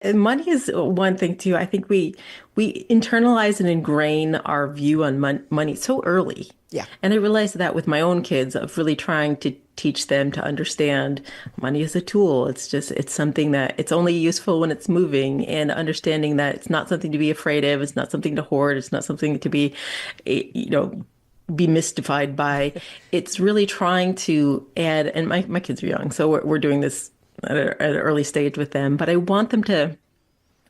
And money is one thing too. I think we internalize and ingrain our view on money so early. Yeah. And I realized that with my own kids of really trying to teach them to understand money is a tool. It's something that it's only useful when it's moving, and understanding that it's not something to be afraid of. It's not something to hoard. It's not something to be, be mystified by. It's really trying to add, and my kids are young, so we're doing this at an early stage with them, but I want them to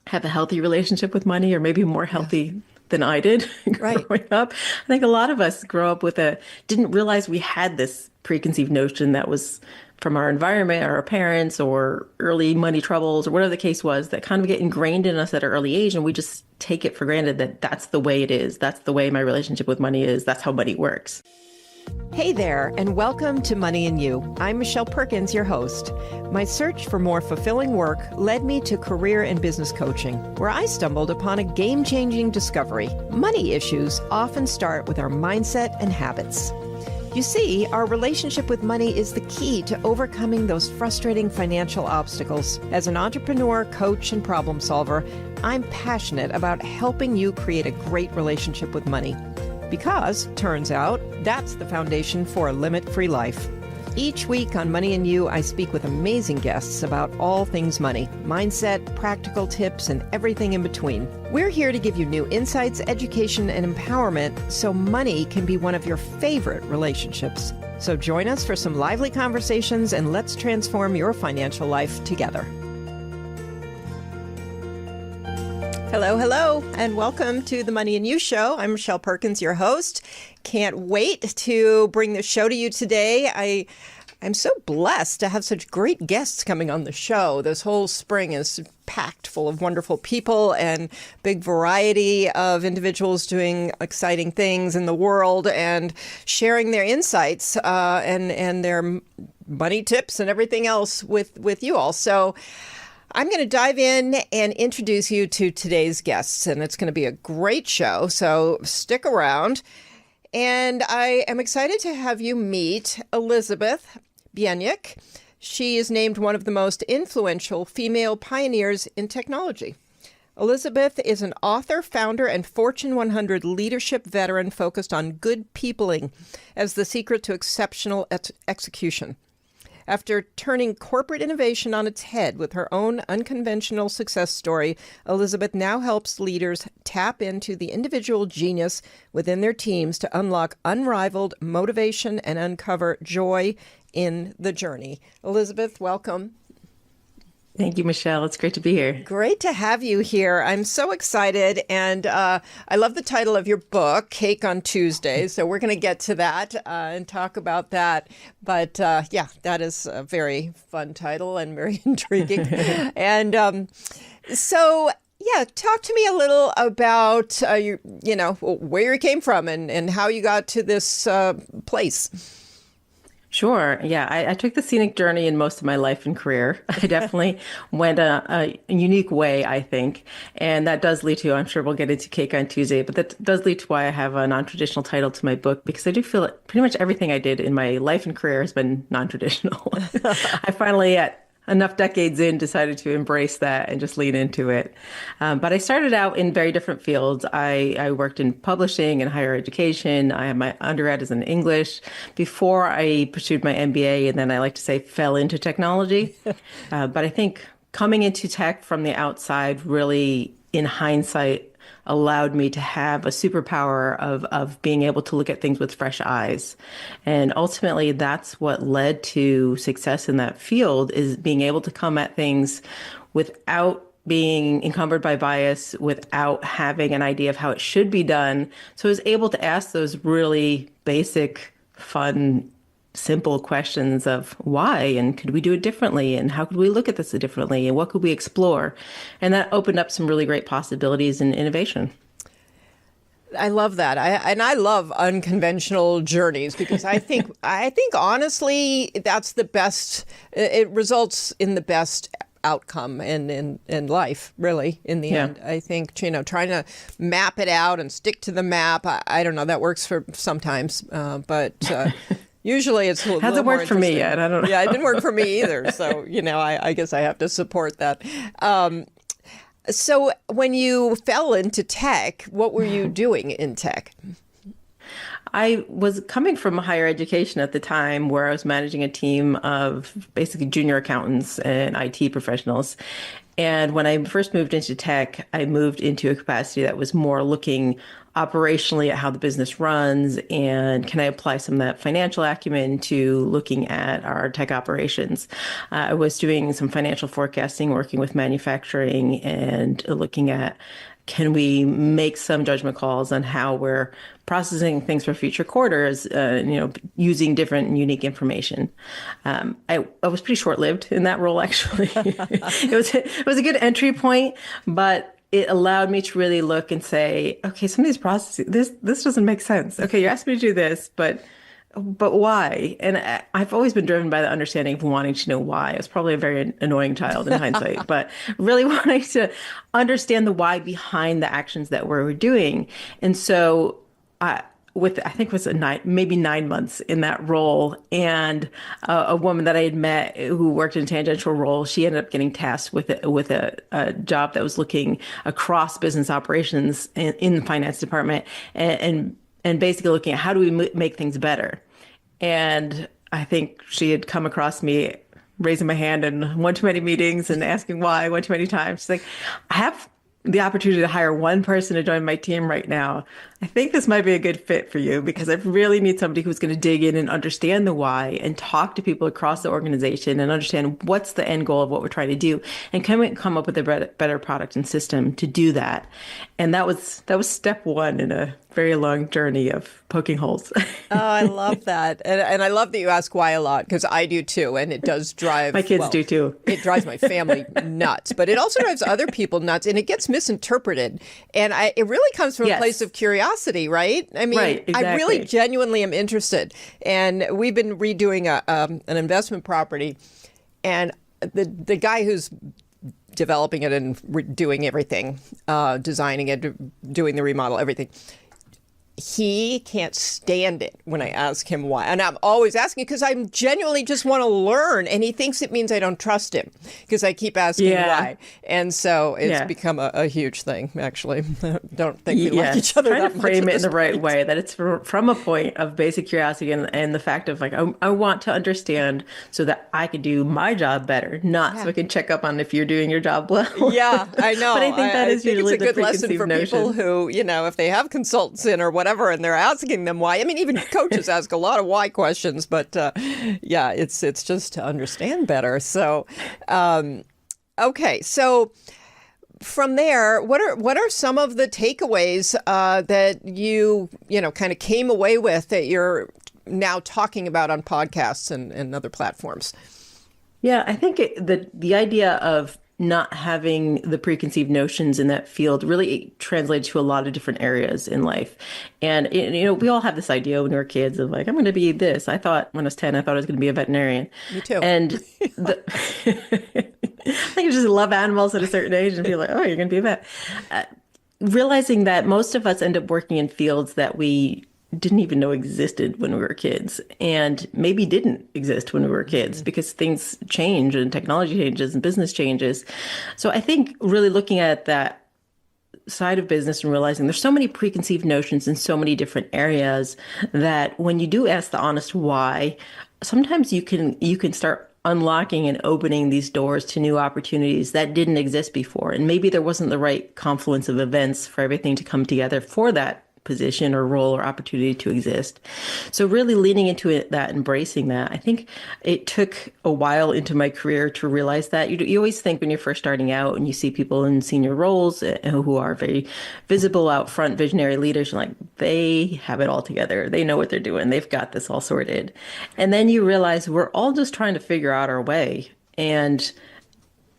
have a healthy relationship with money, or maybe more Yes. healthy than I did Right. growing up. I think a lot of us grow up with didn't realize we had this preconceived notion that was from our environment or our parents or early money troubles or whatever the case was, that kind of get ingrained in us at an early age. And we just take it for granted that that's the way it is. That's the way my relationship with money is. That's how money works. Hey there, and welcome to Money and You. I'm Michelle Perkins, your host. My search for more fulfilling work led me to career and business coaching, where I stumbled upon a game-changing discovery. Money issues often start with our mindset and habits. You see, our relationship with money is the key to overcoming those frustrating financial obstacles. As an entrepreneur, coach, and problem solver, I'm passionate about helping you create a great relationship with money. Because, turns out, that's the foundation for a limit-free life. Each week on Money and You, I speak with amazing guests about all things money, mindset, practical tips, and everything in between. We're here to give you new insights, education, and empowerment so money can be one of your favorite relationships. So join us for some lively conversations, and let's transform your financial life together. Hello, and welcome to the Money and You Show. I'm Michelle Perkins, your host. Can't wait to bring the show to you today. I'm so blessed to have such great guests coming on the show. This whole spring is packed full of wonderful people and big variety of individuals doing exciting things in the world and sharing their insights and their money tips and everything else with you all. So I'm going to dive in and introduce you to today's guests, and it's going to be a great show, so stick around. And I am excited to have you meet Elizabeth Bieniek. She is named one of the most influential female pioneers in technology. Elizabeth is an author, founder, and Fortune 100 leadership veteran focused on good peopling as the secret to exceptional execution. After turning corporate innovation on its head with her own unconventional success story, Elizabeth now helps leaders tap into the individual genius within their teams to unlock unrivaled motivation and uncover joy in the journey. Elizabeth, welcome. Thank you, Michelle. It's great to be here. Great to have you here. I'm so excited. And I love the title of your book, Cake on Tuesday. So we're going to get to that and talk about that. But yeah, that is a very fun title and very intriguing. And so, yeah, talk to me a little about, where you came from and how you got to this place. Sure. Yeah, I took the scenic journey in most of my life and career. I definitely went a unique way, I think. And that does lead to, I'm sure we'll get into Cake on Tuesday, but that does lead to why I have a non-traditional title to my book, because I do feel that pretty much everything I did in my life and career has been non-traditional. I finally, at enough decades in, decided to embrace that and just lean into it. But I started out in very different fields. I worked in publishing and higher education. I had my undergrad is in English before I pursued my MBA, and then I like to say fell into technology. But I think coming into tech from the outside really, in hindsight, allowed me to have a superpower of being able to look at things with fresh eyes. And ultimately, that's what led to success in that field, is being able to come at things without being encumbered by bias, without having an idea of how it should be done. So I was able to ask those really basic, fun, simple questions of why, and could we do it differently, and how could we look at this differently, and what could we explore? And that opened up some really great possibilities in innovation. I love that. I love unconventional journeys because I think honestly that's the best. It results in the best outcome in life, really, in the end. I think, trying to map it out and stick to the map, I don't know, that works for sometimes, but usually it's a little Hasn't more worked for me interesting. yet. I don't know. Yeah, it didn't work for me either. So, I guess I have to support that. So when you fell into tech, what were you doing in tech? I was coming from higher education at the time where I was managing a team of basically junior accountants and IT professionals. And when I first moved into tech, I moved into a capacity that was more looking operationally at how the business runs and can I apply some of that financial acumen to looking at our tech operations. I was doing some financial forecasting, working with manufacturing and looking at can we make some judgment calls on how we're processing things for future quarters, using different and unique information. I was pretty short-lived in that role, actually. It was a good entry point, but it allowed me to really look and say, okay, some of these processes, this doesn't make sense. Okay, you asked me to do this, but why? And I've always been driven by the understanding of wanting to know why. I was probably a very annoying child in hindsight, but really wanting to understand the why behind the actions that we were doing. And so I think it was maybe 9 months in that role, and a woman that I had met who worked in a tangential role, she ended up getting tasked with a job that was looking across business operations in the finance department, and basically looking at how do we make things better. And I think she had come across me raising my hand in one too many meetings and asking why one too many times. She's like, I have the opportunity to hire one person to join my team right now. I think this might be a good fit for you because I really need somebody who's going to dig in and understand the why and talk to people across the organization and understand what's the end goal of what we're trying to do. And can we come up with a better product and system to do that? And that was step one in a very long journey of poking holes. Oh, I love that. And I love that you ask why a lot because I do too. And it does drive my kids do too. It drives my family nuts, but it also drives other people nuts and it gets misinterpreted. And it really comes from a place of curiosity, right? I mean, right, exactly. I really genuinely am interested. And we've been redoing an investment property, and the guy who's developing it and doing everything, designing it, doing the remodel, everything. He can't stand it when I ask him why. And I'm always asking because I genuinely just want to learn. And he thinks it means I don't trust him because I keep asking why. And so it's become a huge thing, actually. Don't think we like each other that much. Trying to frame it in the right way, that it's from a point of basic curiosity and the fact of like, I want to understand so that I can do my job better, not so I can check up on if you're doing your job well. Yeah, I know. But I think that is usually it's a good lesson for notion. People who, if they have consultants in or whatever, and they're asking them why. I mean, even coaches ask a lot of why questions, but it's just to understand better. So, okay, so from there, what are some of the takeaways that you kind of came away with that you're now talking about on podcasts and other platforms? Yeah, I think the idea of not having the preconceived notions in that field really translates to a lot of different areas in life. And, we all have this idea when we were kids of like, I'm going to be this. I thought when I was 10, I thought I was going to be a veterinarian. Me too. And I think you just love animals at a certain age and feel like, oh, you're going to be a vet. Realizing that most of us end up working in fields that we didn't even know existed when we were kids and maybe didn't exist when we were kids because things change and technology changes and business changes. So I think really looking at that side of business and realizing there's so many preconceived notions in so many different areas that when you do ask the honest why, sometimes you can start unlocking and opening these doors to new opportunities that didn't exist before. And maybe there wasn't the right confluence of events for everything to come together for that position or role or opportunity to exist. So really leaning into it, that embracing that. I think it took a while into my career to realize that. You always think when you're first starting out and you see people in senior roles who are very visible out front, visionary leaders, you're like, they have it all together. They know what they're doing. They've got this all sorted. And then you realize we're all just trying to figure out our way. And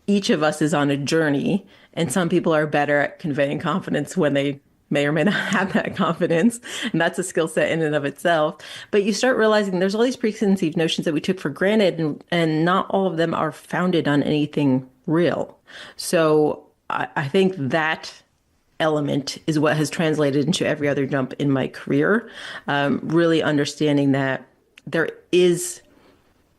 each of us is on a journey. And some people are better at conveying confidence when they may or may not have that confidence. And that's a skill set in and of itself. But you start realizing there's all these preconceived notions that we took for granted, and not all of them are founded on anything real. So I think that element is what has translated into every other jump in my career. Really understanding that there is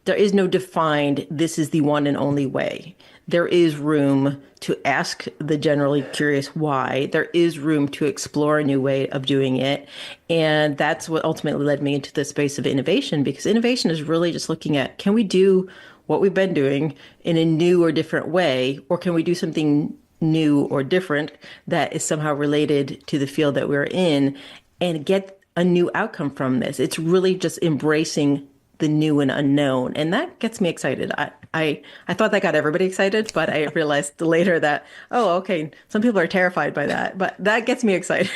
there is no defined, this is the one and only way. There is room to ask the generally curious why. There is room to explore a new way of doing it. And that's what ultimately led me into the space of innovation, because innovation is really just looking at, can we do what we've been doing in a new or different way, or can we do something new or different that is somehow related to the field that we're in and get a new outcome from this? It's really just embracing the new and unknown. And that gets me excited. I thought that got everybody excited, but I realized later that, oh, okay, some people are terrified by that, but that gets me excited.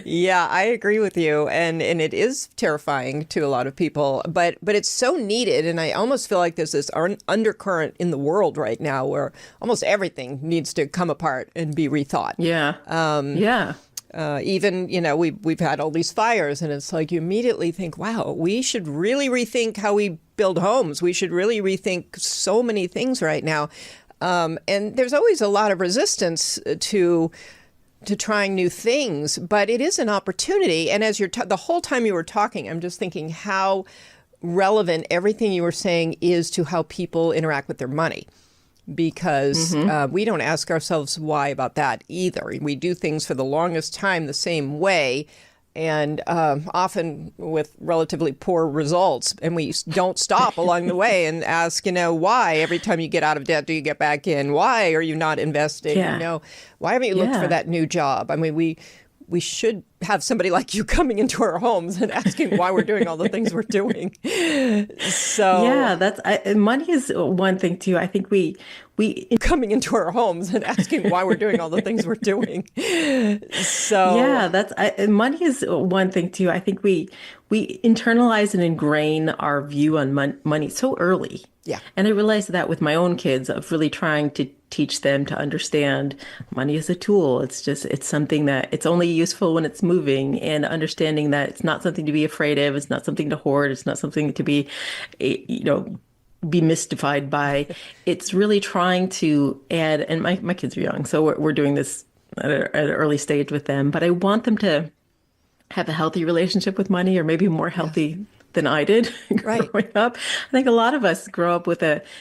Yeah, I agree with you. And it is terrifying to a lot of people, but it's so needed. And I almost feel like there's this undercurrent in the world right now where almost everything needs to come apart and be rethought. Yeah. Yeah. Even, we've had all these fires, and it's like you immediately think, wow, we should really rethink how we build homes. We should really rethink so many things right now. And there's always a lot of resistance to trying new things, but it is an opportunity. And as the whole time you were talking, I'm just thinking how relevant everything you were saying is to how people interact with their money. Because we don't ask ourselves why about that either. We do things for the longest time the same way, and often with relatively poor results. And we don't stop along the way and ask, why every time you get out of debt do you get back in? Why are you not investing? Yeah. Why haven't you looked for that new job? I mean, we should have somebody like you coming into our homes and asking why we're doing all the things we're doing. So yeah, money is one thing too. I think we coming into our homes and asking why we're doing all the things we're doing. So yeah, money is one thing too. I think we internalize and ingrain our view on money so early. Yeah. And I realized that with my own kids, of really trying to teach them to understand money is a tool. It's something that it's only useful when it's moving, and understanding that it's not something to be afraid of. It's not something to hoard. It's not something to be, be mystified by. It's really trying to add, and my kids are young, so we're doing this at an early stage with them, but I want them to have a healthy relationship with money, or maybe more healthy than I did growing up. I think a lot of us grow up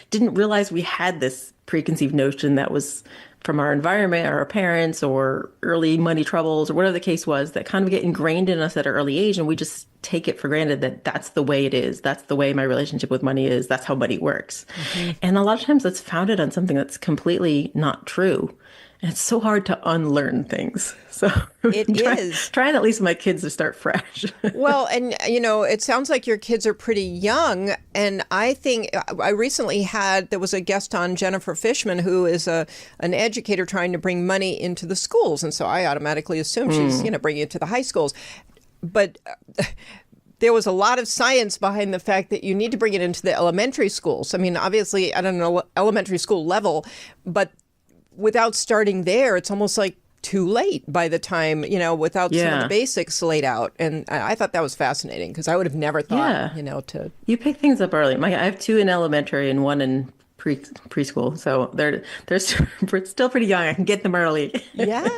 didn't realize we had this preconceived notion that was from our environment or our parents or early money troubles or whatever the case was, that kind of get ingrained in us at an early age. And we just take it for granted that that's the way it is. That's the way my relationship with money is. That's how money works. Mm-hmm. And a lot of times that's founded on something that's completely not true. And it's so hard to unlearn things. So trying at least my kids to start fresh. Well, and it sounds like your kids are pretty young. And I think I recently there was a guest on, Jennifer Fishman, who is an educator trying to bring money into the schools. And so I automatically assume she's, bringing it to the high schools. But there was a lot of science behind the fact that you need to bring it into the elementary schools. I mean, obviously, I don't know, elementary school level, but without starting there, it's almost like too late by the time, without some of the basics laid out. And I thought that was fascinating, because I would have never thought, to... You pick things up early. I have 2 in elementary and 1 in preschool, so they're still pretty young. I can get them early. Yeah.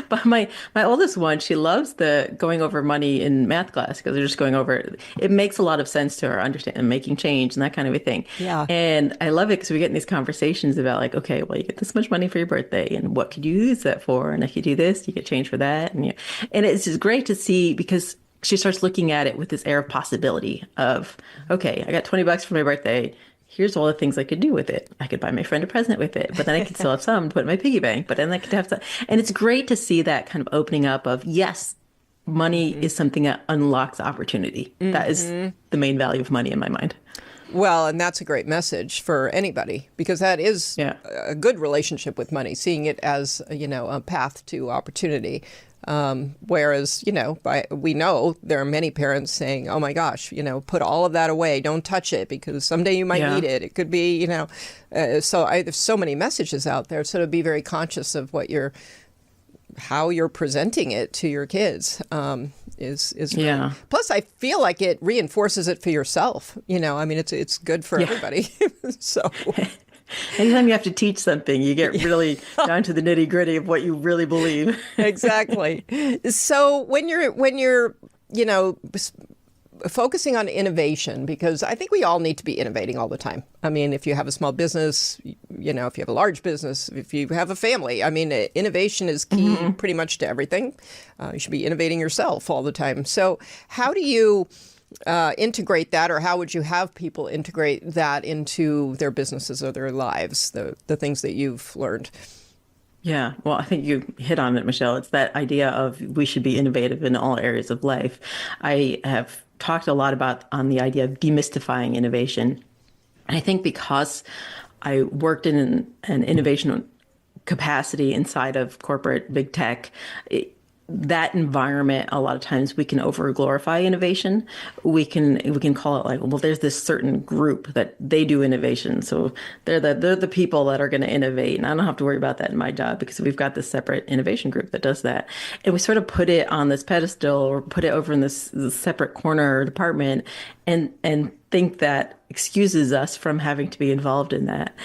But my oldest one, she loves the going over money in math class, because they're just going over it. It makes a lot of sense to her, understand and making change and that kind of a thing. Yeah. And I love it because we get in these conversations about like, okay, well, you get this much money for your birthday, and what could you use that for? And if you do this, you get change for that. And it's just great to see, because she starts looking at it with this air of possibility of, okay, I got $20 for my birthday. Here's all the things I could do with it. I could buy my friend a present with it, but then I could still have some to put in my piggy bank, but then I could have some. And it's great to see that kind of opening up of, yes, money is something that unlocks opportunity. Mm-hmm. That is the main value of money in my mind. Well, and that's a great message for anybody, because that is a good relationship with money, seeing it as, a path to opportunity. Whereas, we know there are many parents saying, oh my gosh, put all of that away. Don't touch it, because someday you might need it. It could be, there's so many messages out there. So to be very conscious of how you're presenting it to your kids, is great. Plus, I feel like it reinforces it for yourself. It's good for everybody. So. Anytime you have to teach something, you get really down to the nitty gritty of what you really believe. Exactly. So when you're focusing on innovation, because I think we all need to be innovating all the time. I mean, if you have a small business, you know, if you have a large business, if you have a family, I mean, innovation is key pretty much to everything. You should be innovating yourself all the time. So how do you integrate that, or how would you have people integrate that into their businesses or their lives, the things that you've learned? Yeah, well, I think you hit on it, Michelle. It's that idea of we should be innovative in all areas of life. I have talked a lot about on the idea of demystifying innovation. And I think because I worked in an innovation capacity inside of corporate big tech, that environment, a lot of times we can over glorify innovation. We can call it like, well, there's this certain group that they do innovation, so they're the people that are going to innovate, and I don't have to worry about that in my job because we've got this separate innovation group that does that. And we sort of put it on this pedestal or put it over in this separate corner or department, and think that excuses us from having to be involved in that.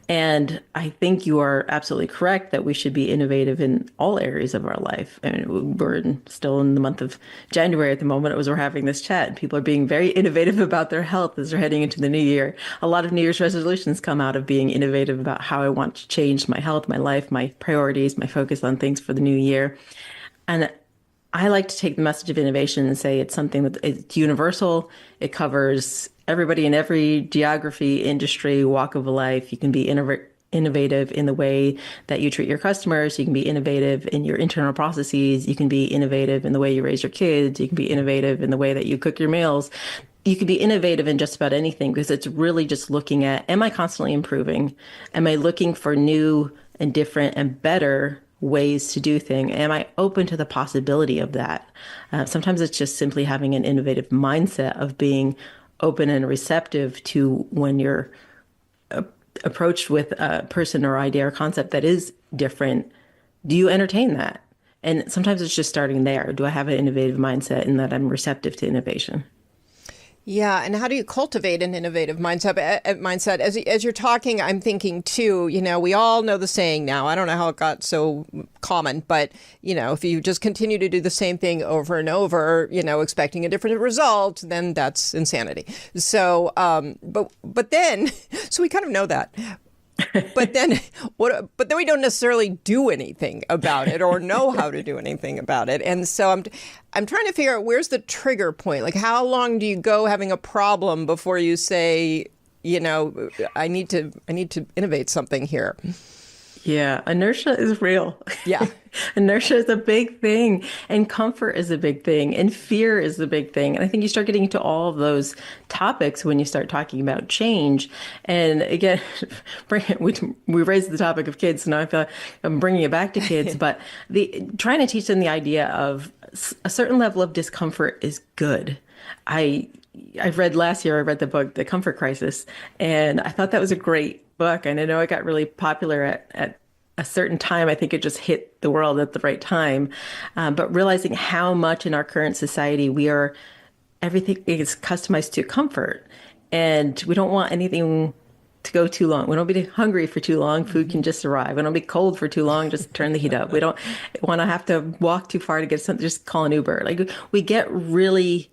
And I think you are absolutely correct that we should be innovative in all areas of our life. I mean, still in the month of January at the moment as we're having this chat. People are being very innovative about their health as they're heading into the new year. A lot of New Year's resolutions come out of being innovative about how I want to change my health, my life, my priorities, my focus on things for the new year. And I like to take the message of innovation and say it's something that it's universal. It covers everybody in every geography, industry, walk of life. You can be innovative in the way that you treat your customers. You can be innovative in your internal processes. You can be innovative in the way you raise your kids. You can be innovative in the way that you cook your meals. You can be innovative in just about anything because it's really just looking at, am I constantly improving? Am I looking for new and different and better ways to do things? Am I open to the possibility of that? Sometimes it's just simply having an innovative mindset of being open and receptive to when you're approached with a person or idea or concept that is different. Do you entertain that? And sometimes it's just starting there. Do I have an innovative mindset in that I'm receptive to innovation? Yeah, and how do you cultivate an innovative mindset? As you're talking, I'm thinking too, you know, we all know the saying now. I don't know how it got so common, but, you know, if you just continue to do the same thing over and over, you know, expecting a different result, then that's insanity. So, but then, so we kind of know that. But then we don't necessarily do anything about it or know how to do anything about it. And so I'm trying to figure out, where's the trigger point? Like, how long do you go having a problem before you say, you know, I need to innovate something here? Yeah, inertia is real. Yeah. Inertia is a big thing, and comfort is a big thing, and fear is a big thing. And I think you start getting into all of those topics when you start talking about change. And again, we raised the topic of kids, so now I feel like I'm bringing it back to kids. But trying to teach them the idea of a certain level of discomfort is good. I read last year, I read the book, The Comfort Crisis, and I thought that was a great book. And I know it got really popular at a certain time. I think it just hit the world at the right time. But realizing how much in our current society everything is customized to comfort. And we don't want anything to go too long. We don't be hungry for too long. Food can just arrive. We don't be cold for too long. Just turn the heat up. We don't want to have to walk too far to get something. Just call an Uber. Like, we get really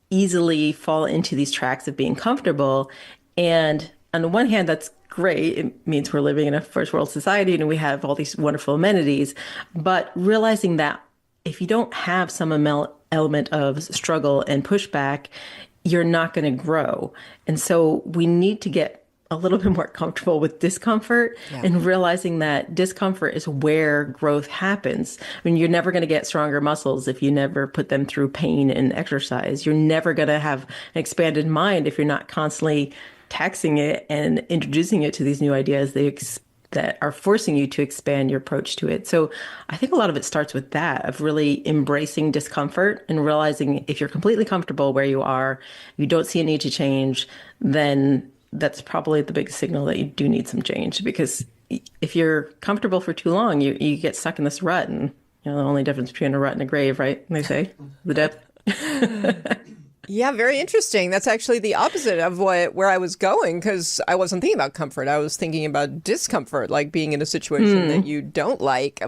easily fall into these tracks of being comfortable. And on the one hand, that's great. It means we're living in a first world society and we have all these wonderful amenities. But realizing that if you don't have some element of struggle and pushback, you're not going to grow. And so we need to get a little bit more comfortable with discomfort, and realizing that discomfort is where growth happens. I mean, you're never going to get stronger muscles if you never put them through pain and exercise. You're never going to have an expanded mind if you're not constantly taxing it and introducing it to these new ideas that are forcing you to expand your approach to it. So I think a lot of it starts with that, of really embracing discomfort and realizing if you're completely comfortable where you are, you don't see a need to change, then that's probably the big signal that you do need some change. Because if you're comfortable for too long, you get stuck in this rut. And the only difference between a rut and a grave, right? They say the depth. Yeah, very interesting. That's actually the opposite of where I was going, because I wasn't thinking about comfort. I was thinking about discomfort, like being in a situation that you don't like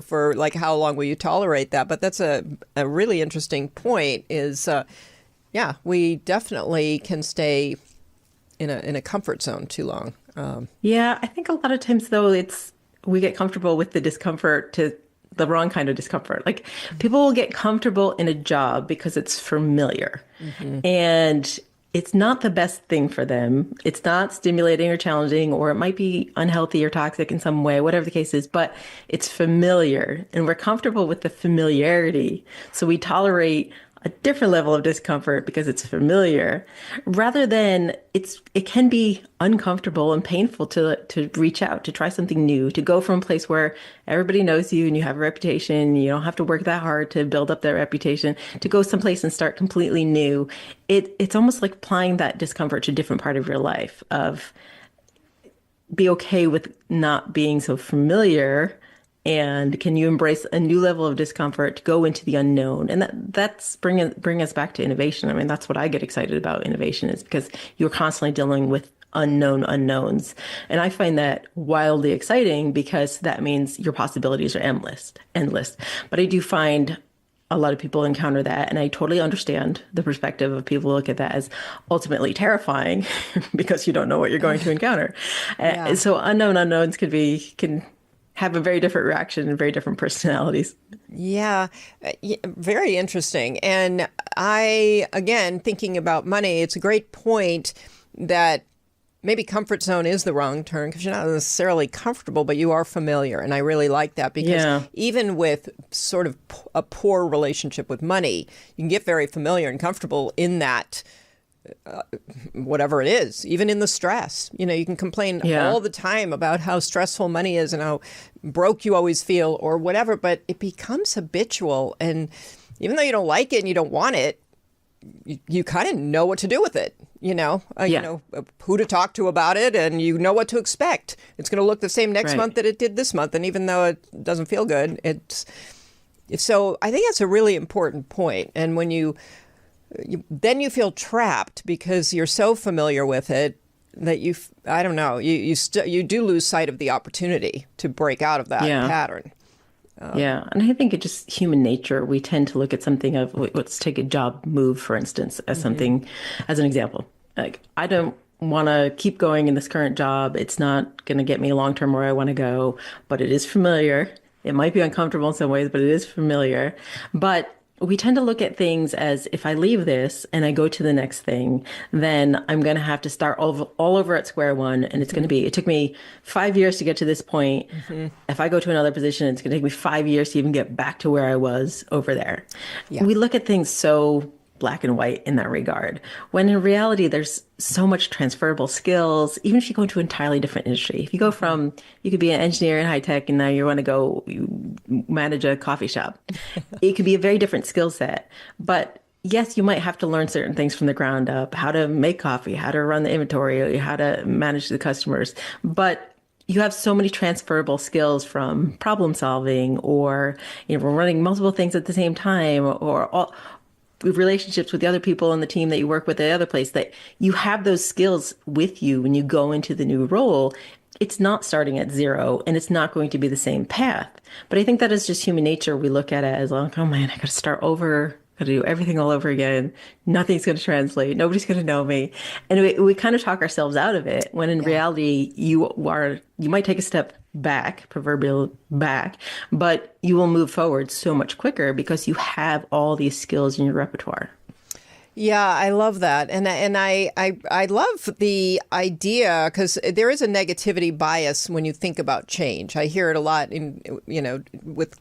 how long will you tolerate that? But that's a really interesting point, is Yeah, we definitely can stay in a comfort zone too long. Yeah, I think a lot of times though we get comfortable with the discomfort to the wrong kind of discomfort. Like people will get comfortable in a job because it's familiar. Mm-hmm. And it's not the best thing for them. It's not stimulating or challenging, or it might be unhealthy or toxic in some way, whatever the case is, but it's familiar and we're comfortable with the familiarity. So we tolerate a different level of discomfort because it's familiar rather than it can be uncomfortable and painful to reach out, to try something new, to go from a place where everybody knows you and you have a reputation, you don't have to work that hard to build up that reputation, to go someplace and start completely new. It's almost like applying that discomfort to a different part of your life of be okay with not being so familiar, and can you embrace a new level of discomfort to go into the unknown? And that's bring us back to innovation. I mean, that's what I get excited about innovation, is because you're constantly dealing with unknown unknowns. And I find that wildly exciting because that means your possibilities are endless. But I do find a lot of people encounter that, and I totally understand the perspective of people who look at that as ultimately terrifying because you don't know what you're going to encounter. Yeah. So unknown unknowns can have a very different reaction and very different personalities. Yeah, very interesting. And again, thinking about money, it's a great point that maybe comfort zone is the wrong term because you're not necessarily comfortable, but you are familiar. And I really like that because even with sort of a poor relationship with money, you can get very familiar and comfortable in that. Whatever it is, even in the stress, you can complain all the time about how stressful money is and how broke you always feel or whatever, but it becomes habitual. And even though you don't like it and you don't want it, you kind of know what to do with it, you know who to talk to about it, and you know what to expect. It's going to look the same next month that it did this month. And even though it doesn't feel good, so I think that's a really important point. And when then you feel trapped because you're so familiar with it that I don't know, you do lose sight of the opportunity to break out of that pattern. Yeah. And I think it's just human nature. We tend to look at something of, let's take a job move, for instance, as something, as an example. Like, I don't want to keep going in this current job. It's not going to get me long term where I want to go, but it is familiar. It might be uncomfortable in some ways, but it is familiar. But we tend to look at things as, if I leave this and I go to the next thing, then I'm going to have to start all over at square one. And it's going to be, it took me 5 years to get to this point. If I go to another position, it's going to take me 5 years to even get back to where I was over there. Yeah. We look at things so black and white in that regard, when in reality, there's so much transferable skills. Even if you go into an entirely different industry, if you go from, you could be an engineer in high tech and now you want to go manage a coffee shop, it could be a very different skill set. But yes, you might have to learn certain things from the ground up, how to make coffee, how to run the inventory, how to manage the customers. But you have so many transferable skills from problem solving, or running multiple things at the same time, or relationships with the other people on the team that you work with at the other place, that you have those skills with you when you go into the new role. It's not starting at zero, and it's not going to be the same path. But I think that is just human nature. We look at it as like, oh man, I got to start over, got to do everything all over again. Nothing's going to translate. Nobody's going to know me. And we kind of talk ourselves out of it, when in reality, you might take a step back, proverbial back, but you will move forward so much quicker because you have all these skills in your repertoire. Yeah, I love that. And I love the idea, because there is a negativity bias when you think about change. I hear it a lot with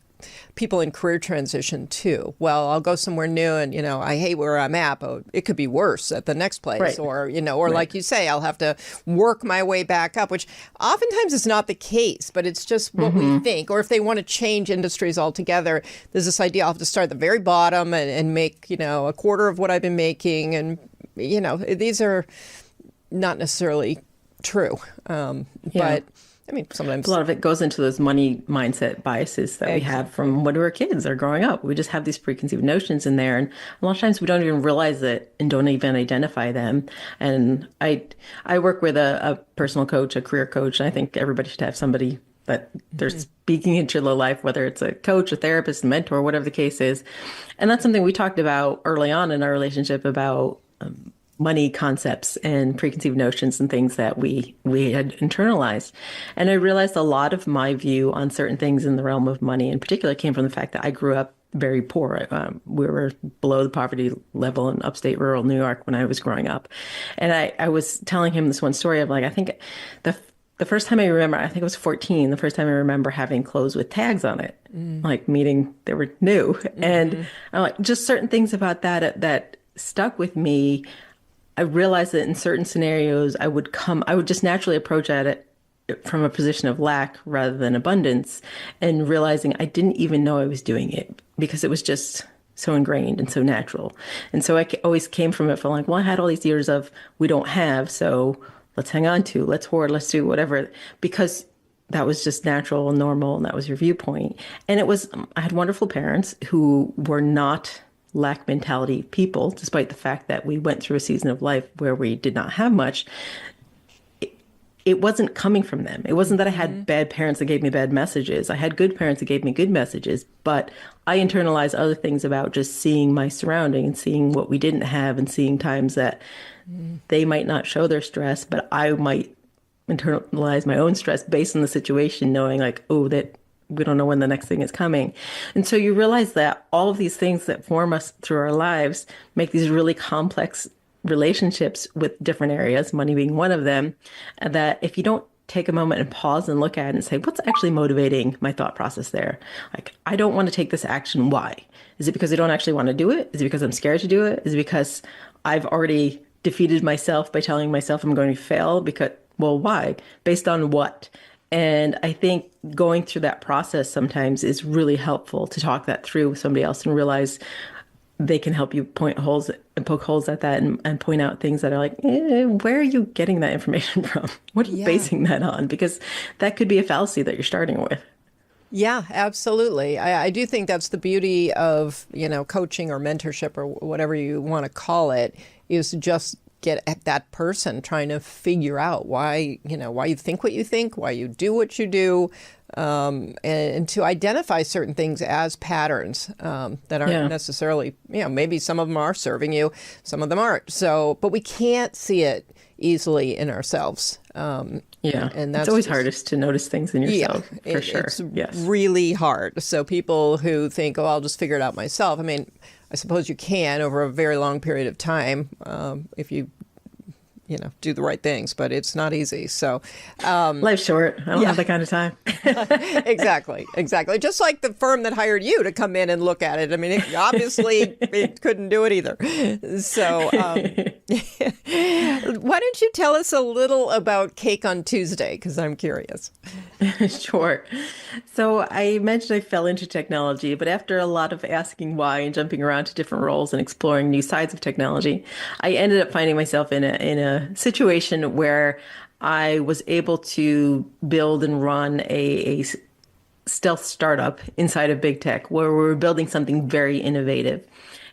people in career transition too. Well, I'll go somewhere new and, I hate where I'm at, but it could be worse at the next place. Right. Or, like you say, I'll have to work my way back up, which oftentimes is not the case, but it's just what we think. Or if they want to change industries altogether, there's this idea I'll have to start at the very bottom and make, a quarter of what I've been making. And, these are not necessarily true. But I mean, sometimes a lot of it goes into those money mindset biases that we have from when we were kids or growing up. We just have these preconceived notions in there. And a lot of times we don't even realize it and don't even identify them. And I work with a personal coach, a career coach. And I think everybody should have somebody that they're speaking into their life, whether it's a coach, a therapist, a mentor, whatever the case is. And that's something we talked about early on in our relationship about money concepts and preconceived notions and things that we had internalized. And I realized a lot of my view on certain things in the realm of money in particular came from the fact that I grew up very poor. We were below the poverty level in upstate rural New York when I was growing up. And I was telling him this one story of like, I think the first time I remember, I think I was 14, the first time I remember having clothes with tags on it, like meaning they were new. And I'm like, just certain things about that stuck with me. I realized that in certain scenarios, I would just naturally approach at it from a position of lack rather than abundance, and realizing I didn't even know I was doing it because it was just so ingrained and so natural. And so I always came from it feeling like, well, I had all these years of we don't have, so let's hang on to, let's hoard, let's do whatever, because that was just natural and normal, and that was your viewpoint. And I had wonderful parents who were not lack mentality people, despite the fact that we went through a season of life where we did not have much. It wasn't coming from them. It wasn't that I had bad parents that gave me bad messages. I had good parents that gave me good messages, but I internalized other things about just seeing my surrounding and seeing what we didn't have and seeing times that they might not show their stress, but I might internalize my own stress based on the situation, knowing like, oh, that we don't know when the next thing is coming. And so you realize that all of these things that form us through our lives make these really complex relationships with different areas, money being one of them, and that if you don't take a moment and pause and look at it and say, what's actually motivating my thought process there? Like, I don't want to take this action. Why? Is it because I don't actually want to do it? Is it because I'm scared to do it? Is it because I've already defeated myself by telling myself I'm going to fail? Because, well, why? Based on what? And I think going through that process sometimes is really helpful to talk that through with somebody else and realize they can help you poke holes at that and point out things that are like, where are you getting that information from? What are you basing that on? Because that could be a fallacy that you're starting with. Yeah, absolutely. I do think that's the beauty of, coaching or mentorship or whatever you want to call it, is just get at that person trying to figure out why you think what you think, why you do what you do, and to identify certain things as patterns that aren't necessarily, maybe some of them are serving you, some of them aren't. So, but we can't see it easily in ourselves. And that's it's always hardest to notice things in yourself, for sure. It's really hard. So people who think, I'll just figure it out myself. I mean, I suppose you can over a very long period of time if you do the right things, but it's not easy. So life's short. I don't have that kind of time. Exactly. Just like the firm that hired you to come in and look at it. I mean, it couldn't do it either. So why don't you tell us a little about Cake on Tuesday? Because I'm curious. Sure. So I mentioned I fell into technology, but after a lot of asking why and jumping around to different roles and exploring new sides of technology, I ended up finding myself in a situation where I was able to build and run a stealth startup inside of big tech where we were building something very innovative.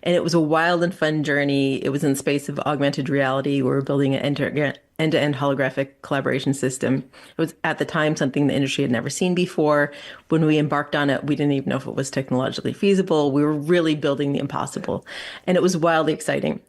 And it was a wild and fun journey. It was in the space of augmented reality. We were building an end-to-end holographic collaboration system. It was at the time something the industry had never seen before. When we embarked on it, we didn't even know if it was technologically feasible. We were really building the impossible. And it was wildly exciting.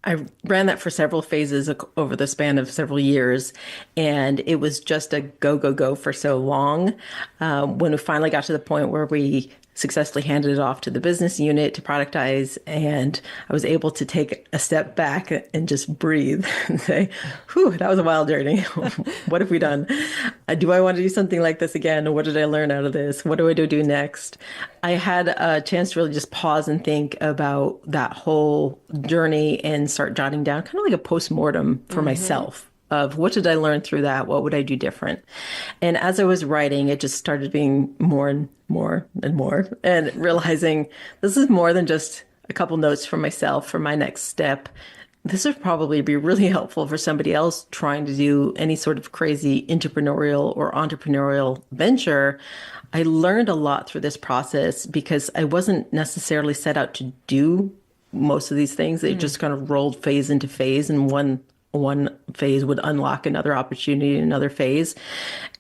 I ran that for several phases over the span of several years, and it was just a go, go, go for so long. When we finally got to the point where we successfully handed it off to the business unit to productize, and I was able to take a step back and just breathe and say, whew, that was a wild journey. What have we done? Do I want to do something like this again? What did I learn out of this? What do I do next? I had a chance to really just pause and think about that whole journey and start jotting down kind of like a postmortem for myself. Of what did I learn through that? What would I do different? And as I was writing, it just started being more and more and more, and realizing this is more than just a couple notes for myself for my next step. This would probably be really helpful for somebody else trying to do any sort of crazy entrepreneurial or entrepreneurial venture. I learned a lot through this process because I wasn't necessarily set out to do most of these things. They just kind of rolled phase into phase, and one one phase would unlock another opportunity in another phase.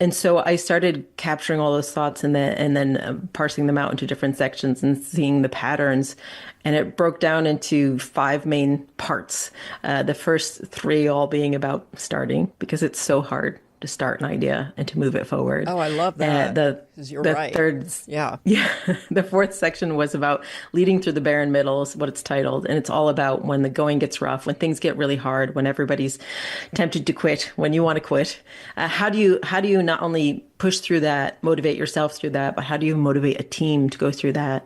And so I started capturing all those thoughts and then parsing them out into different sections and seeing the patterns. And it broke down into 5 main parts. The first 3 all being about starting, because it's so hard to start an idea and to move it forward. Oh, I love that. You're right. Third, yeah. The 4th section was about leading through the barren middles, what it's titled. And it's all about when the going gets rough, when things get really hard, when everybody's tempted to quit, when you want to quit. How do you not only push through that, motivate yourself through that, but how do you motivate a team to go through that?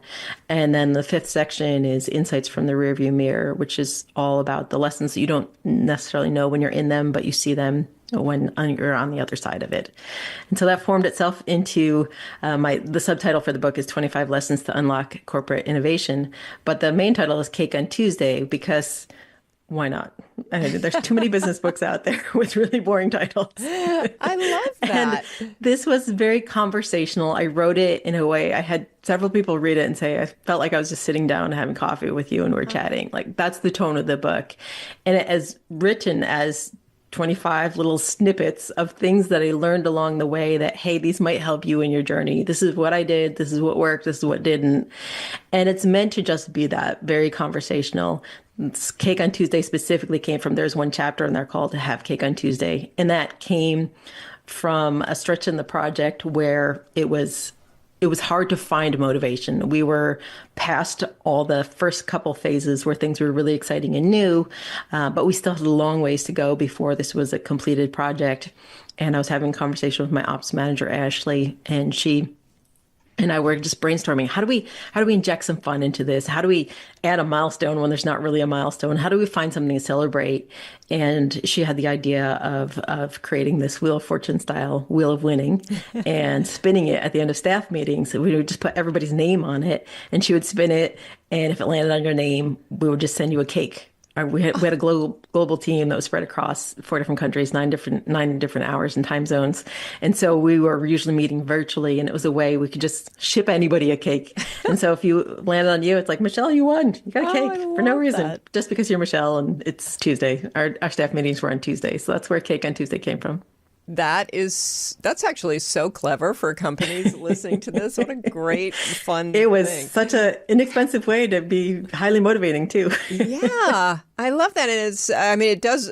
And then the 5th section is insights from the rearview mirror, which is all about the lessons that you don't necessarily know when you're in them, but you see them when you're on the other side of it. And so that formed itself into the subtitle for the book is 25 Lessons to Unlock Corporate Innovation. But the main title is Cake on Tuesday, because why not? I mean, there's too many business books out there with really boring titles. I love that. And this was very conversational. I wrote it in a way, I had several people read it and say, I felt like I was just sitting down and having coffee with you and we're chatting. Like, that's the tone of the book. And it is written as 25 little snippets of things that I learned along the way that, hey, these might help you in your journey. This is what I did. This is what worked. This is what didn't. And it's meant to just be that, very conversational. Cake on Tuesday specifically came from, there's one chapter in there called To Have Cake on Tuesday. And that came from a stretch in the project where it was hard to find motivation. We were past all the first couple phases where things were really exciting and new, but we still had a long ways to go before this was a completed project. And I was having a conversation with my ops manager, Ashley, and she and I were just brainstorming, how do we inject some fun into this? How do we add a milestone when there's not really a milestone? How do we find something to celebrate? And she had the idea of creating this Wheel of Fortune style Wheel of Winning and spinning it at the end of staff meetings. So we would just put everybody's name on it and she would spin it. And if it landed on your name, we would just send you a cake. We had a global team that was spread across 4 different countries, 9 different hours and time zones. And so we were usually meeting virtually, and it was a way we could just ship anybody a cake. And so if you landed on you, it's like, Michelle, you won. You got a cake for no reason, just because you're Michelle and it's Tuesday. Our staff meetings were on Tuesday. So that's where Cake on Tuesday came from. That's actually so clever for companies listening to this. What a great, fun It was thing. Such an inexpensive way to be highly motivating, too. Yeah, I love that. It does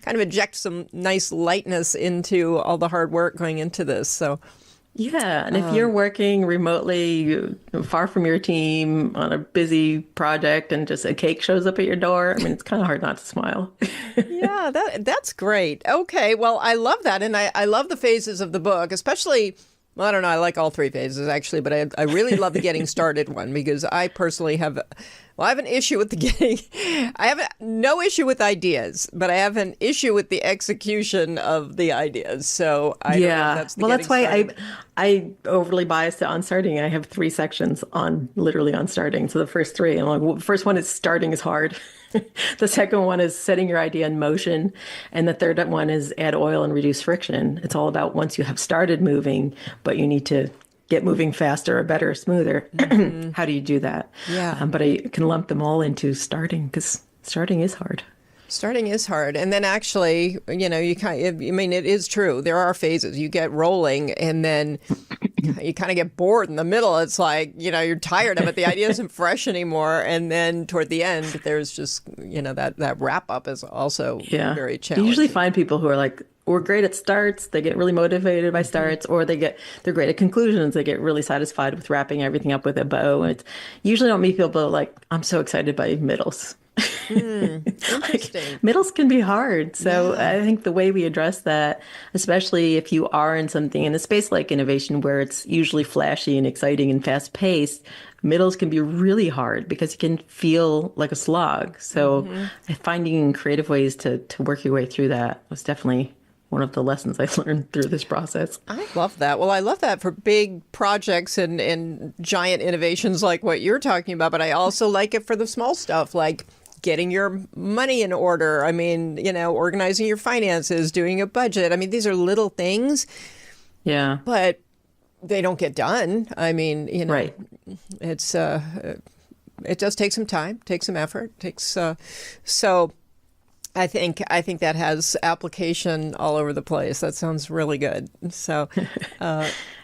kind of inject some nice lightness into all the hard work going into this. So. Yeah, and if you're working remotely, far from your team on a busy project and just a cake shows up at your door, I mean, it's kind of hard not to smile. Yeah, that's great. Okay, well, I love that. And I love the phases of the book, especially, well, I don't know, I like all 3 phases actually, but I really love the getting started one because I personally have an issue with I have no issue with ideas, but I have an issue with the execution of the ideas. So I don't know if that's the that's why started. I overly biased it on starting. I have 3 sections literally on starting. So the first 3, I'm like, well, the first one is starting is hard. The second one is setting your idea in motion. And the third one is add oil and reduce friction. It's all about once you have started moving, but you need to get moving faster or better, smoother. Mm-hmm. How do you do that? Yeah. But I can lump them all into starting because starting is hard. Starting is hard. And then actually, it is true. There are phases. You get rolling and then you kind of get bored in the middle. It's like, you're tired of it. The idea isn't fresh anymore. And then toward the end, there's just, that wrap up is also very challenging. You usually find people who are like, we're great at starts. They get really motivated by starts, or they're great at conclusions. They get really satisfied with wrapping everything up with a bow. And it's usually don't meet people like, I'm so excited by middles. Interesting. Middles can be hard. So I think the way we address that, especially if you are in something in a space like innovation where it's usually flashy and exciting and fast paced, middles can be really hard because it can feel like a slog. So finding creative ways to work your way through that was definitely one of the lessons I learned through this process. I love that. Well, I love that for big projects and giant innovations like what you're talking about, but I also like it for the small stuff like getting your money in order. I mean, organizing your finances, doing a budget. I mean, these are little things. Yeah. But they don't get done. I mean, right. It's it does take some time, take some effort, so I think that has application all over the place. That sounds really good. So,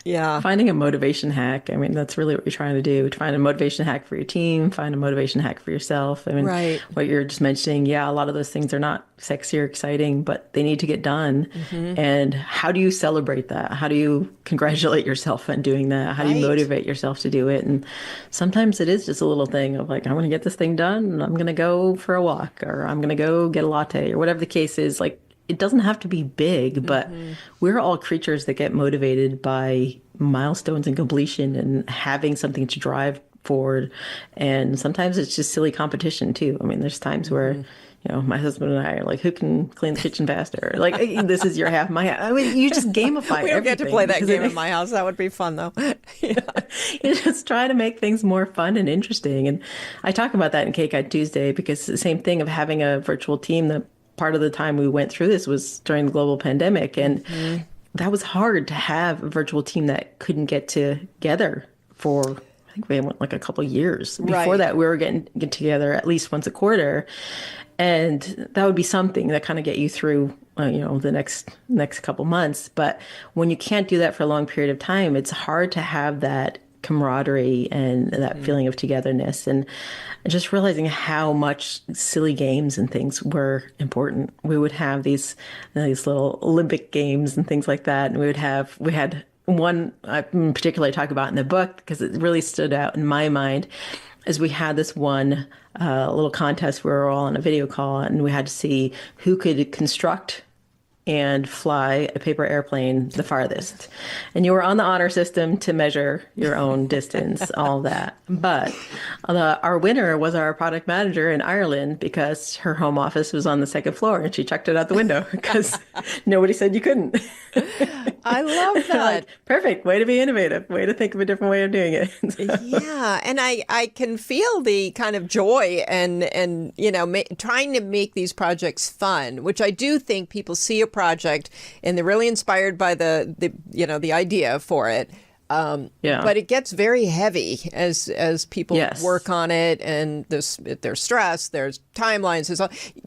yeah. Finding a motivation hack. I mean, that's really what you're trying to do. To find a motivation hack for your team, find a motivation hack for yourself. I mean, Right. what you're just mentioning, yeah, a lot of those things are not sexy or exciting, but they need to get done. And how do you celebrate that? How do you congratulate yourself on doing that? How do you Right. motivate yourself to do it? And sometimes it is just a little thing of like, I'm going to get this thing done and I'm going to go for a walk or I'm going to go get a latte or whatever the case is. Like, it doesn't have to be big, but we're all creatures that get motivated by milestones and completion and having something to drive forward. And sometimes it's just silly competition too. I mean, there's times where, my husband and I are like, who can clean the kitchen faster? Like, "Hey, this is your half, my half." I mean, you just gamify We don't get to everything play that because game in my house. That would be fun, though. Yeah. you just try to make things more fun and interesting. And I talk about that in Cake on Tuesday because it's the same thing of having a virtual team. That part of the time we went through this was during the global pandemic. And that was hard to have a virtual team that couldn't get together for, I think we went like a couple of years. Before Right. that, we were get together at least once a quarter. And that would be something that kind of get you through, the next couple months. But when you can't do that for a long period of time, it's hard to have that camaraderie and that feeling of togetherness, and just realizing how much silly games and things were important. We would have these little Olympic games and things like that, and we had one I in particular I talk about in the book because it really stood out in my mind. Is we had this one little contest where we were all on a video call and we had to see who could construct and fly a paper airplane the farthest. And you were on the honor system to measure your own distance, all that. But our winner was our product manager in Ireland because her home office was on the second floor and she chucked it out the window because nobody said you couldn't. I love that. Like, perfect. Way to be innovative. Way to think of a different way of doing it. Yeah, and I can feel the kind of joy and trying to make these projects fun, which I do think people see a project and they're really inspired by the idea for it. Yeah. But it gets very heavy as people Yes. work on it, and there's stress, there's timelines.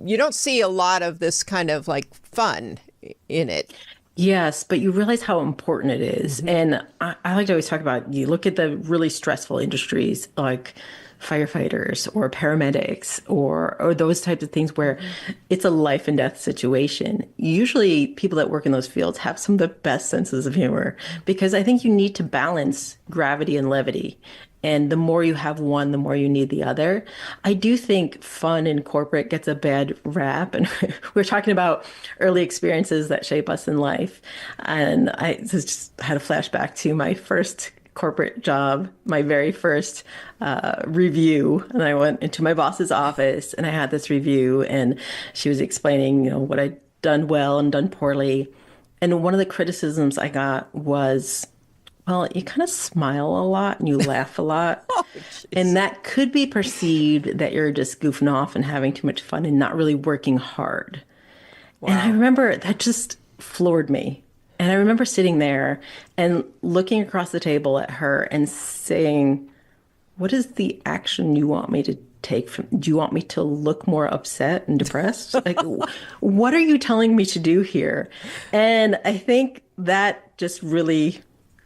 You don't see a lot of this kind of like fun in it. Yes, but you realize how important it is. And I like to always talk about, you look at the really stressful industries like firefighters or paramedics or those types of things where it's a life and death situation. Usually people that work in those fields have some of the best senses of humor because I think you need to balance gravity and levity. And the more you have one, the more you need the other. I do think fun in corporate gets a bad rap. And we're talking about early experiences that shape us in life. And I just had a flashback to my first corporate job, my very first review. And I went into my boss's office and I had this review and she was explaining, what I'd done well and done poorly. And one of the criticisms I got was, well, you kind of smile a lot and you laugh a lot. And that could be perceived that you're just goofing off and having too much fun and not really working hard. Wow. And I remember that just floored me. And I remember sitting there and looking across the table at her and saying, what is the action you want me to take do you want me to look more upset and depressed? Like, what are you telling me to do here? And I think that just really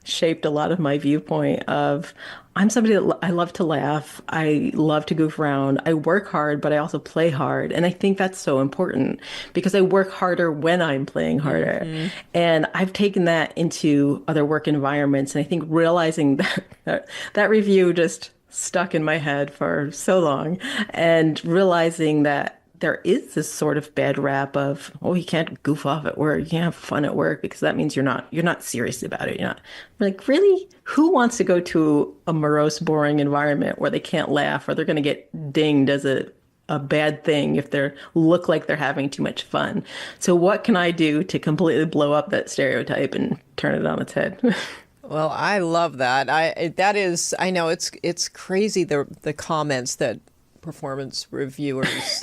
shaped a lot of my viewpoint of I'm somebody that I love to laugh. I love to goof around. I work hard, but I also play hard. And I think that's so important because I work harder when I'm playing harder. And I've taken that into other work environments. And I think realizing that review just stuck in my head for so long and realizing that there is this sort of bad rap of, oh, you can't goof off at work, you can't have fun at work because that means you're not serious about it. You're not like, really? Who wants to go to a morose, boring environment where they can't laugh or they're going to get dinged as a bad thing if they look like they're having too much fun? So what can I do to completely blow up that stereotype and turn it on its head? Well, I love that. I know it's crazy the comments that performance reviewers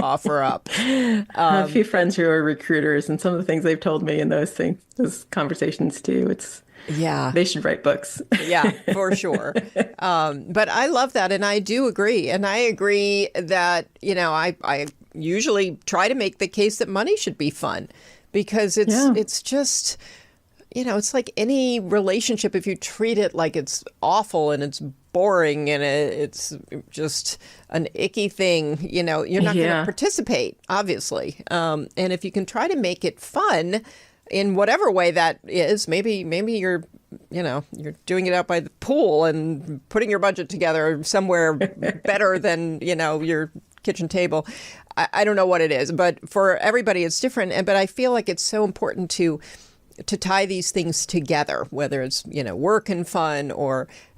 offer up. A few friends who are recruiters and some of the things they've told me in those conversations too. They should write books. Yeah, for sure. But I love that. And I do agree. And I agree that, I usually try to make the case that money should be fun because it's just, it's like any relationship. If you treat it like it's awful and it's boring and it's just an icky thing, you're not going to participate, obviously. And if you can try to make it fun in whatever way that is, maybe you're doing it out by the pool and putting your budget together somewhere better than, your kitchen table. I don't know what it is, but for everybody it's different. But I feel like it's so important to tie these things together, whether it's, work and fun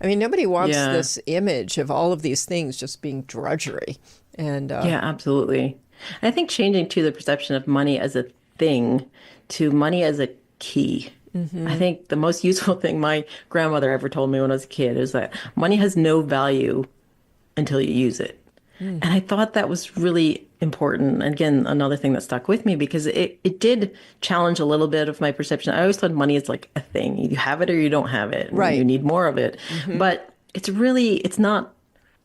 nobody wants this image of all of these things just being drudgery. And yeah, absolutely. I think changing to the perception of money as a thing to money as a key. Mm-hmm. I think the most useful thing my grandmother ever told me when I was a kid is that money has no value until you use it. And I thought that was really important. And again, another thing that stuck with me because it did challenge a little bit of my perception. I always thought money is like a thing. You have it or you don't have it. Right. You need more of it. Mm-hmm. But it's not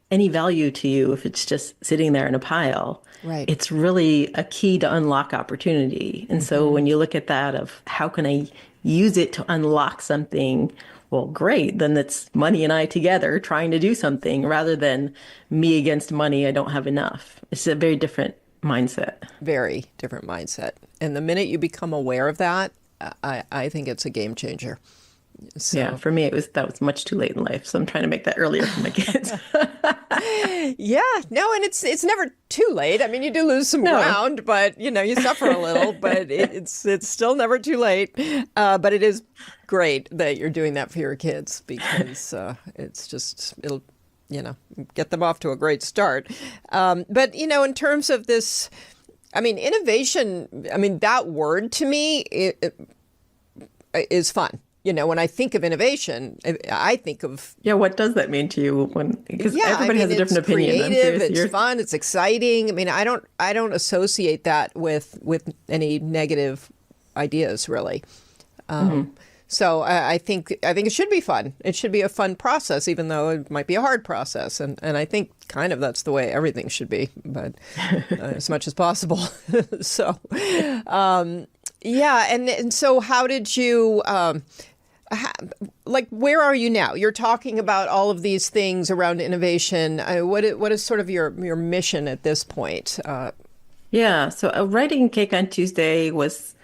any value to you if it's just sitting there in a pile. Right. It's really a key to unlock opportunity. And so when you look at that of how can I use it to unlock something, well, great. Then it's money and I together trying to do something rather than me against money. I don't have enough. It's a very different mindset. Very different mindset. And the minute you become aware of that, I think it's a game changer. So. Yeah, for me, that was much too late in life. So I'm trying to make that earlier for my kids. Yeah, no, and it's never too late. I mean, you do lose some ground, but you suffer a little, but it's still never too late. But it is great that you're doing that for your kids because it'll get them off to a great start. But in terms of this, innovation. That word to me is fun. When I think of innovation, I think of... Yeah, what does that mean to you? Because everybody has a different opinion. It's creative, it's fun, it's exciting. I don't associate that with any negative ideas, really. So I think it should be fun. It should be a fun process, even though it might be a hard process. And I think kind of that's the way everything should be, but as much as possible. So, yeah. And so how did you... where are you now? You're talking about all of these things around innovation. What is sort of your mission at this point? Yeah, so writing Cake on Tuesday was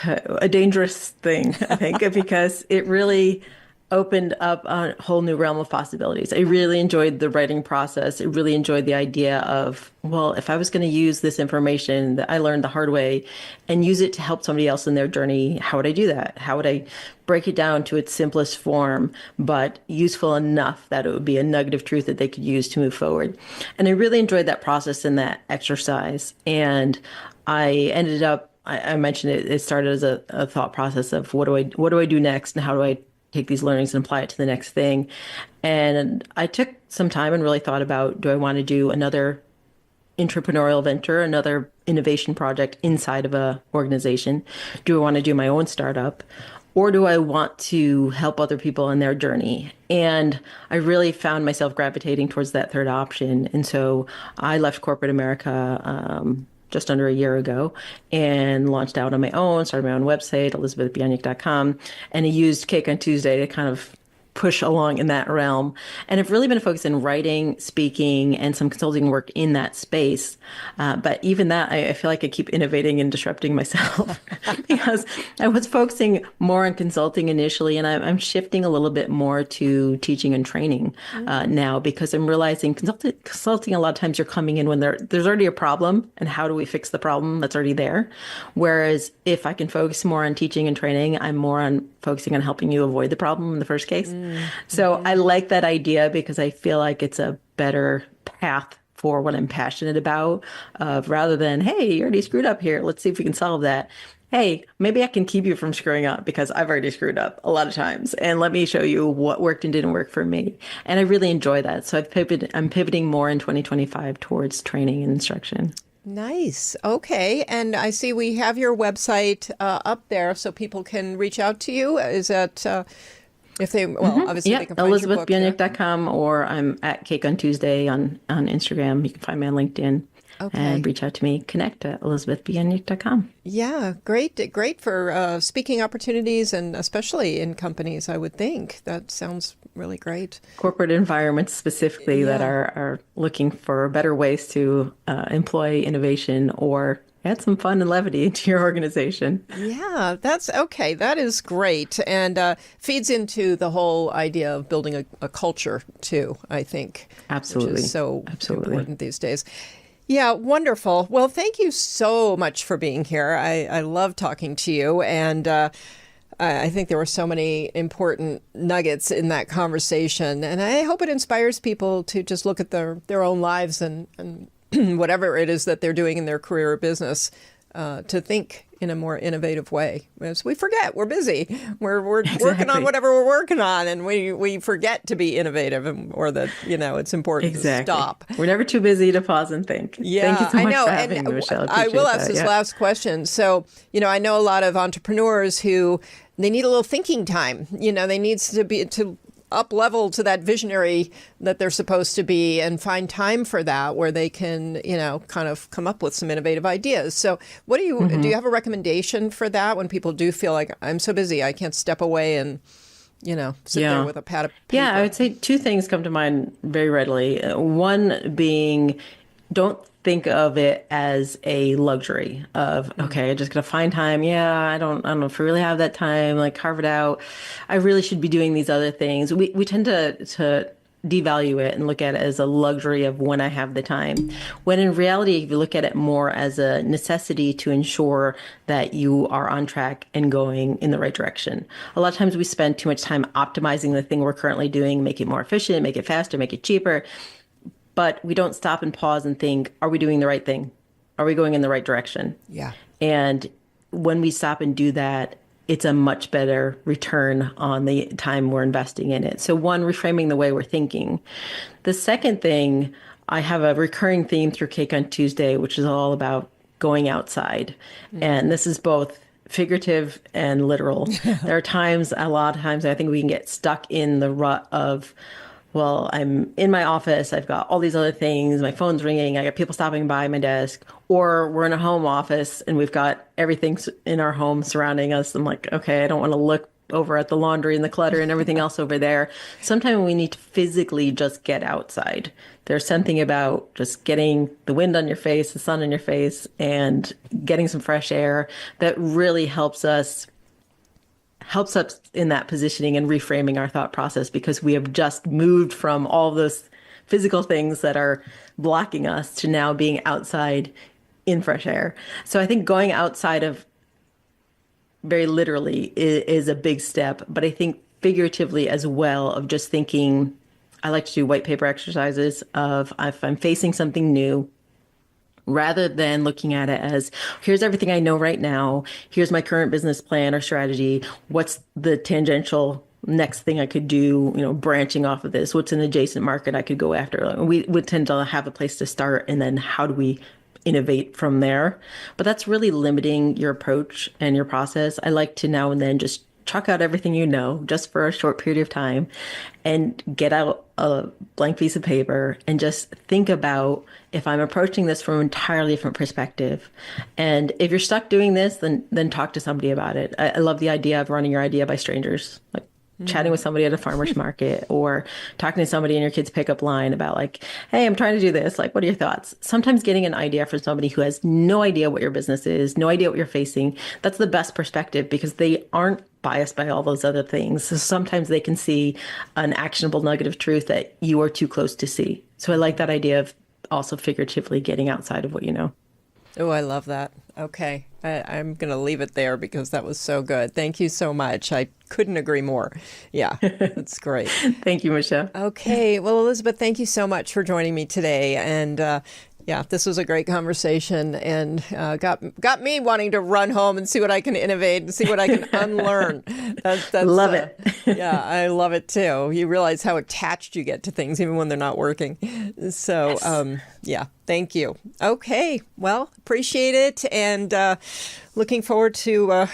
a dangerous thing, I think, because it really opened up a whole new realm of possibilities. I really enjoyed the writing process. I really enjoyed the idea of, well, if I was going to use this information that I learned the hard way and use it to help somebody else in their journey, how would I do that? How would I break it down to its simplest form, but useful enough that it would be a nugget of truth that they could use to move forward? And I really enjoyed that process and that exercise. And I ended up, I mentioned it started as a thought process of what do I do next and how do I take these learnings and apply it to the next thing. And I took some time and really thought about, do I want to do another entrepreneurial venture, another innovation project inside of a organization? Do I want to do my own startup? Or do I want to help other people in their journey? And I really found myself gravitating towards that third option. And so I left corporate America just under a year ago and launched out on my own, started my own website, elizabethbionic.com. And I used Cake on Tuesday to kind of push along in that realm. And I've really been focused in writing, speaking, and some consulting work in that space. But even that, I feel like I keep innovating and disrupting myself because I was focusing more on consulting initially, and I'm shifting a little bit more to teaching and training now because I'm realizing consulting, a lot of times you're coming in when there's already a problem, and how do we fix the problem that's already there? Whereas if I can focus more on teaching and training, I'm more on focusing on helping you avoid the problem in the first case. So I like that idea because I feel like it's a better path for what I'm passionate about, rather than, hey, you already screwed up here. Let's see if we can solve that. Hey, maybe I can keep you from screwing up because I've already screwed up a lot of times. And let me show you what worked and didn't work for me. And I really enjoy that. So I'm pivoting more in 2025 towards training and instruction. Nice. Okay. And I see we have your website up there so people can reach out to you. Is that... if they, well, obviously they can find elizabethbionic.com, or I'm at Cake on Tuesday on Instagram. You can find me on LinkedIn. Okay. And reach out to me, connect at elizabethbunick.com. Yeah, great for speaking opportunities, and especially in companies, I would think. That sounds really great. Corporate environments specifically that Yeah. are looking for better ways to employ innovation or add some fun and levity into your organization. Yeah, that's okay. That is great, and feeds into the whole idea of building a culture too, I think, which Absolutely. is so Absolutely. important these days. Yeah, wonderful. Well, thank you so much for being here. I love talking to you, and I think there were so many important nuggets in that conversation, and I hope it inspires people to just look at their own lives and whatever it is that they're doing in their career or business, to think in a more innovative way. As we forget, we're busy. We're working on Exactly. whatever we're working on, and we forget to be innovative, or that it's important to Exactly. stop. We're never too busy to pause and think. Yeah, Thank you so I much know. for And having me, Michelle. I will Appreciate ask that. this Yeah. last question. So, I know a lot of entrepreneurs who they need a little thinking time. They need to up level to that visionary that they're supposed to be, and find time for that where they can, kind of come up with some innovative ideas. So what do you have a recommendation for that when people do feel like, I'm so busy, I can't step away and, sit there with a pad of paper? Yeah, I would say two things come to mind very readily. One being, don't think of it as a luxury of, okay, I just gotta find time. Yeah, I don't know if I really have that time, like carve it out. I really should be doing these other things. We tend to devalue it and look at it as a luxury of when I have the time. When in reality, if you look at it more as a necessity to ensure that you are on track and going in the right direction. A lot of times we spend too much time optimizing the thing we're currently doing, make it more efficient, make it faster, make it cheaper. But we don't stop and pause and think, are we doing the right thing? Are we going in the right direction? Yeah. And when we stop and do that, it's a much better return on the time we're investing in it. So one, reframing the way we're thinking. The second thing, I have a recurring theme through Cake on Tuesday, which is all about going outside. And this is both figurative and literal. There are times, a lot of times, I think we can get stuck in the rut of, well, I'm in my office, I've got all these other things, my phone's ringing, I got people stopping by my desk, or we're in a home office and we've got everything in our home surrounding us. I'm like, okay, I don't want to look over at the laundry and the clutter and everything else over there. Sometimes we need to physically just get outside. There's something about just getting the wind on your face, the sun on your face, and getting some fresh air that really helps us in that positioning and reframing our thought process, because we have just moved from all those physical things that are blocking us to now being outside in fresh air. So I think going outside of very literally is a big step, but I think figuratively as well, of just thinking, I like to do white paper exercises of, if I'm facing something new, rather than looking at it as, here's everything I know right now, here's my current business plan or strategy, what's the tangential next thing I could do, branching off of this, what's an adjacent market I could go after. We would tend to have a place to start, and then how do we innovate from there? But that's really limiting your approach and your process. I like to now and then just chuck out everything just for a short period of time, and get out a blank piece of paper and just think about, if I'm approaching this from an entirely different perspective. And if you're stuck doing this, then talk to somebody about it. I love the idea of running your idea by strangers, like chatting with somebody at a farmer's market, or talking to somebody in your kid's pickup line about, like, hey, I'm trying to do this. Like, what are your thoughts? Sometimes getting an idea from somebody who has no idea what your business is, no idea what you're facing, that's the best perspective, because they aren't biased by all those other things. So sometimes they can see an actionable nugget of truth that you are too close to see. So I like that idea of also figuratively getting outside of what you know. Oh, I love that. Okay. I'm going to leave it there because that was so good. Thank you so much. I couldn't agree more. Yeah, that's great. Thank you, Michelle. Okay. Well, Elizabeth, thank you so much for joining me today. And yeah, this was a great conversation, and got me wanting to run home and see what I can innovate and see what I can unlearn. That's love it. Yeah, I love it too. You realize how attached you get to things even when they're not working. So, Yes. Yeah, thank you. Okay, well, appreciate it, and looking forward to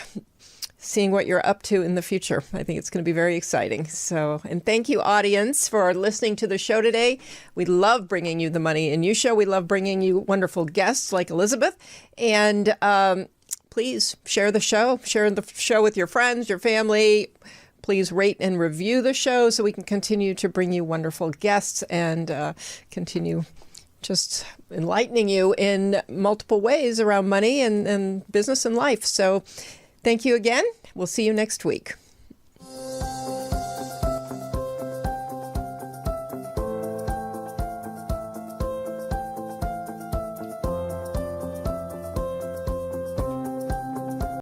seeing what you're up to in the future. I think it's going to be very exciting. So, and thank you, audience, for listening to the show today. We love bringing you the Money and You Show. We love bringing you wonderful guests like Elizabeth. And please share the show. Share the show with your friends, your family. Please rate and review the show so we can continue to bring you wonderful guests and continue just enlightening you in multiple ways around money and business and life. So thank you again. We'll see you next week.